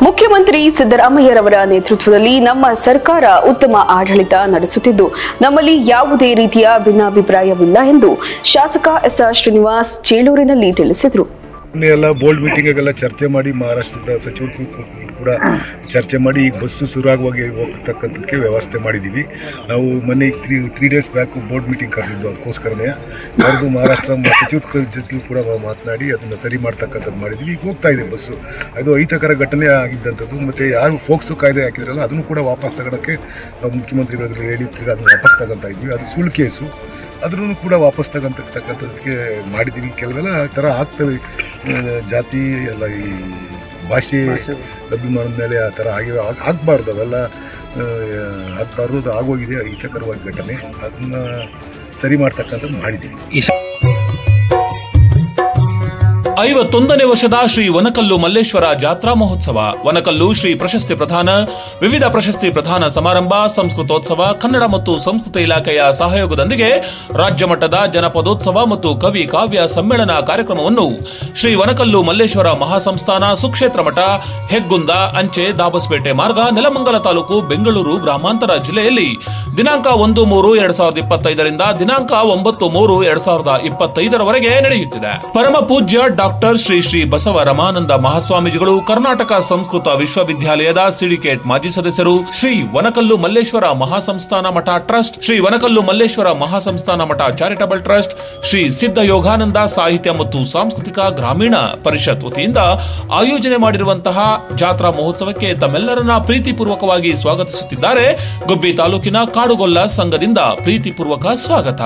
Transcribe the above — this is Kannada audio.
ಮುಖ್ಯಮಂತ್ರಿ ಸಿದ್ದರಾಮಯ್ಯರವರ ನೇತೃತ್ವದಲ್ಲಿ ನಮ್ಮ ಸರ್ಕಾರ ಉತ್ತಮ ಆಡಳಿತ ನಡೆಸುತ್ತಿದ್ದು ನಮ್ಮಲ್ಲಿ ಯಾವುದೇ ರೀತಿಯ ಭಿನ್ನಾಭಿಪ್ರಾಯವಿಲ್ಲ ಎಂದು ಶಾಸಕ ಎಸ್.ಆರ್. ಶ್ರೀನಿವಾಸ್ ಚೇಳೂರಿನಲ್ಲಿ ತಿಳಿಸಿದರು. ಎಲ್ಲ ಬೋರ್ಡ್ ಮೀಟಿಂಗೆಲ್ಲ ಚರ್ಚೆ ಮಾಡಿ ಮಹಾರಾಷ್ಟ್ರದ ಸಚಿವರು ಕೂಡ ಚರ್ಚೆ ಮಾಡಿ ಈಗ ಬಸ್ಸು ಸುರಾಗವಾಗಿ ಹೋಗ್ತಕ್ಕಂಥದ್ದಕ್ಕೆ ವ್ಯವಸ್ಥೆ ಮಾಡಿದ್ದೀವಿ. ನಾವು ಮೊನ್ನೆ 3 ಡೇಸ್ ಬ್ಯಾಕ್ ಬೋರ್ಡ್ ಮೀಟಿಂಗ್ ಕರೆದಿದ್ದು ಅದಕ್ಕೋಸ್ಕರನೇ ಅವ್ರದ್ದು ಮಹಾರಾಷ್ಟ್ರ ಸಚಿವರ ಜೊತೆ ಕೂಡ ಮಾತನಾಡಿ ಅದನ್ನು ಸರಿ ಮಾಡ್ತಕ್ಕಂಥದ್ದು ಮಾಡಿದ್ವಿ. ಈಗ ಹೋಗ್ತಾ ಇದೆ ಬಸ್ಸು. ಅದು ಅಹಿತಕರ ಘಟನೆ ಆಗಿದ್ದಂಥದ್ದು. ಮತ್ತು ಯಾರು ಫೋಕ್ಸು ಕಾಯ್ದೆ ಹಾಕಿದ್ರಲ್ಲ ಅದನ್ನು ಕೂಡ ವಾಪಸ್ ತಗೊಳ್ಳೋಕ್ಕೆ ನಾವು ಮುಖ್ಯಮಂತ್ರಿಗಳು ಹೇಳಿ ತಿರ್ಗಿ ಅದನ್ನು ವಾಪಸ್ ತಗೊಳ್ತಾ ಇದ್ವಿ. ಅದು ಸುಳ್ಳು ಕೇಸು, ಅದನ್ನು ಕೂಡ ವಾಪಸ್ ತಗೊತಕ್ಕಂಥದ್ದಕ್ಕೆ ಮಾಡಿದ್ದೀವಿ. ಕೆಲವೆಲ್ಲ ಥರ ಆಗ್ತವೆ, ಜಾತಿ ಎಲ್ಲ ಈ ಭಾಷೆ ಅಭಿಮಾನದ ಮೇಲೆ ಆ ಥರ ಆಗಬಾರ್ದು, ಅವೆಲ್ಲ ಆಗಬಾರ್ದು. ಅದು ಆಗೋಗಿದೆ ಹಿತಕರವಾದ ಘಟನೆ, ಅದನ್ನು ಸರಿ ಮಾಡ್ತಕ್ಕಂಥದ್ದು ಮಾಡಿದ್ದೀವಿ. 51ನೇ ವರ್ಷದ ಶ್ರೀ ವನಕಲ್ಲು ಮಲ್ಲೇಶ್ವರ ಜಾತ್ರಾ ಮಹೋತ್ಸವ, ವನಕಲ್ಲು ಶ್ರೀ ಪ್ರಶಸ್ತಿ ಪ್ರದಾನ, ವಿವಿಧ ಪ್ರಶಸ್ತಿ ಪ್ರದಾನ ಸಮಾರಂಭ, ಸಂಸ್ಕೃತೋತ್ಸವ, ಕನ್ನಡ ಮತ್ತು ಸಂಸ್ಕೃತಿ ಇಲಾಖೆಯ ಸಹಯೋಗದೊಂದಿಗೆ ರಾಜ್ಯ ಮಟ್ಟದ ಜನಪದೋತ್ಸವ ಮತ್ತು ಕವಿ ಕಾವ್ಯ ಸಮ್ಮೇಳನ ಕಾರ್ಯಕ್ರಮವನ್ನು ಶ್ರೀ ವನಕಲ್ಲು ಮಲ್ಲೇಶ್ವರ ಮಹಾಸಂಸ್ಥಾನ ಸುಕ್ಷೇತ್ರ ಮಠ, ಹೆಗ್ಗುಂದ, ಅಂಚೆ, ದಾಬಸ್ಪೇಟೆ ಮಾರ್ಗ, ನೆಲಮಂಗಲ ತಾಲೂಕು, ಬೆಂಗಳೂರು ಗ್ರಾಮಾಂತರ ಜಿಲ್ಲೆಯಲ್ಲಿ ದಿನಾಂಕ 1-3-2025ರಿಂದ ದಿನಾಂಕ 9-3-2025ರವರೆಗೆ ನಡೆಯುತ್ತಿದೆ. ಪರಮ ಪೂಜ್ಯ ಡಾಕ್ಟರ್ ಶ್ರೀ ಶ್ರೀ ಬಸವ ರಮಾನಂದ ಮಹಾಸ್ವಾಮೀಜಿಗಳು, ಕರ್ನಾಟಕ ಸಂಸ್ಕೃತ ವಿಶ್ವವಿದ್ಯಾಲಯದ ಸಿಂಡಿಕೇಟ್ ಮಾಜಿ ಸದಸ್ಯರು, ಶ್ರೀ ವನಕಲ್ಲು ಮಲ್ಲೇಶ್ವರ ಮಹಾಸಂಸ್ಥಾನ ಮಠ ಟ್ರಸ್ಟ್, ಶ್ರೀ ವನಕಲ್ಲು ಮಲ್ಲೇಶ್ವರ ಮಹಾಸಂಸ್ಥಾನ ಮಠ ಚಾರಿಟಬಲ್ ಟ್ರಸ್ಟ್, ಶ್ರೀ ಸಿದ್ಧ ಯೋಗಾನಂದ ಸಾಹಿತ್ಯ ಮತ್ತು ಸಾಂಸ್ಕೃತಿಕ ಗ್ರಾಮೀಣ ಪರಿಷತ್ ವತಿಯಿಂದ ಆಯೋಜನೆ ಮಾಡಿರುವಂತಹ ಜಾತ್ರಾ ಮಹೋತ್ಸವಕ್ಕೆ ತಮ್ಮೆಲ್ಲರನ್ನ ಪ್ರೀತಿಪೂರ್ವಕವಾಗಿ ಸ್ವಾಗತಿಸುತ್ತಿದ್ದಾರೆ. ಗುಬ್ಬಿ ತಾಲೂಕಿನ ಕಾಡುಗೊಲ್ಲ ಸಂಘದಿಂದ ಪ್ರೀತಿಪೂರ್ವಕ ಸ್ವಾಗತ.